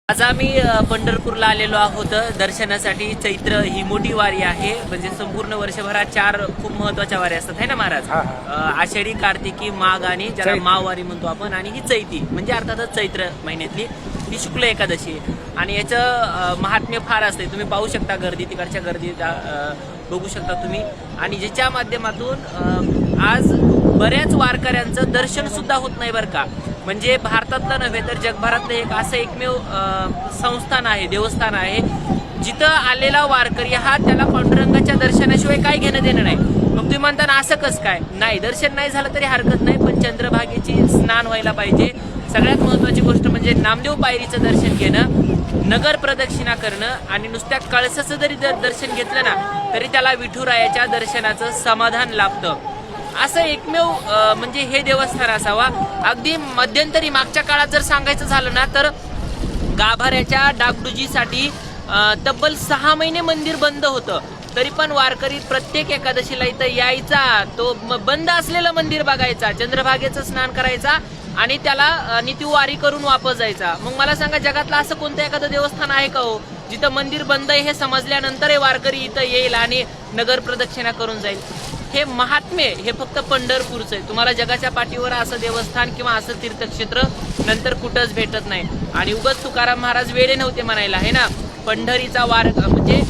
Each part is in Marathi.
आज आम्ही पंढरपूरला आलेलो आहोत दर्शनासाठी। चैत्र ही मोठी वारी आहे, म्हणजे संपूर्ण वर्षभरात 4 खूप महत्वाच्या वारी असतात है ना महाराज। आषाढी, कार्तिकी, माघ आणि ज्याला माघवारी म्हणतो आपण, आणि ही चैती म्हणजे अर्थातच चैत्र महिन्यातली ही शुक्ल एकादशी आहे। आणि याचं महात्म्य फार असते, तुम्ही पाहू शकता गर्दी, तिकडच्या गर्दी बघू शकता तुम्ही। आणि ज्याच्या माध्यमातून आज बऱ्याच वारकऱ्यांचं दर्शन सुद्धा होत नाही बरं का। म्हणजे भारतातलं नव्हे तर जगभरातलं एक असं एकमेव संस्थान आहे, देवस्थान आहे, जिथं आलेला वारकरी हा त्याला पांडुरंगाच्या दर्शनाशिवाय काय घेणं देणं नाही। मग तुम्ही म्हणता ना असं कसं काय? नाही, दर्शन नाही झालं तरी हरकत नाही, पण चंद्रभागेची स्नान व्हायला पाहिजे। सगळ्यात महत्वाची गोष्ट म्हणजे नामदेव पायरीचं दर्शन घेणं, नगर प्रदक्षिणा करणं, आणि नुसत्या कळसाचं जरी दर्शन घेतलं ना तरी त्याला विठुरायाच्या दर्शनाचं समाधान लाभतं। असं एकमेव म्हणजे हे देवस्थान असावा। अगदी मध्यंतरी मागच्या काळात जर सांगायचं झालं ना तर गाभाऱ्याच्या डागडुजीसाठी तब्बल 6 महिने मंदिर बंद होतं, तरी पण वारकरी प्रत्येक एकादशीला इथं यायचा, तो बंद असलेलं मंदिर बघायचा, चंद्रभागेचं स्नान करायचा आणि त्याला नित्यवारी करून वापस जायचा। मग मला सांगा, जगातलं असं कोणतं एखादं देवस्थान आहे का हो जिथं मंदिर बंद आहे हे समजल्यानंतर हे वारकरी इथं येईल आणि नगर प्रदक्षिणा करून जाईल? हे महात्म्य हे फक्त पंढरपूरचं आहे। तुम्हाला जगाच्या पाठीवर असं देवस्थान किंवा असं तीर्थक्षेत्र नंतर कुठंच भेटत नाही। आणि उगाच तुकाराम महाराज वेळे नव्हते म्हणायला है ना, पंढरीचा वार म्हणजे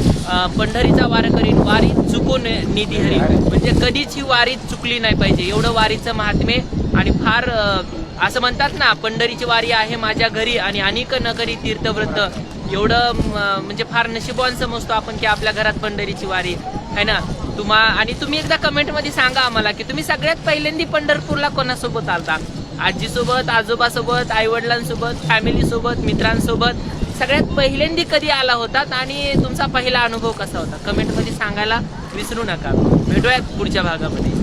पंढरीचा वार करीन वारी चुकून निधी हरी, म्हणजे कधीच ही वारी चुकली नाही पाहिजे, एवढं वारीचं महात्म्य। आणि फार असं म्हणतात ना, पंढरीची वारी आहे माझ्या घरी आणि अनेक नगरी तीर्थव्रत, एवढं म्हणजे फार नशिबवान समजतो आपण की आपल्या घरात पंढरीची वारी है ना। आणि तुम्ही एकदा कमेंट मध्ये सांगा आम्हाला की तुम्ही सगळ्यात पहिल्यांदा पंढरपूरला कोणासोबत आलता? आजीसोबत, आजोबासोबत, आई वडिलांसोबत, फॅमिली सोबत, मित्रांसोबत, सगळ्यात पहिल्यांदा कधी आला होतात आणि तुमचा पहिला अनुभव कसा होता? कमेंट मध्ये सांगायला विसरू नका। भेटूयात पुढच्या भागामध्ये।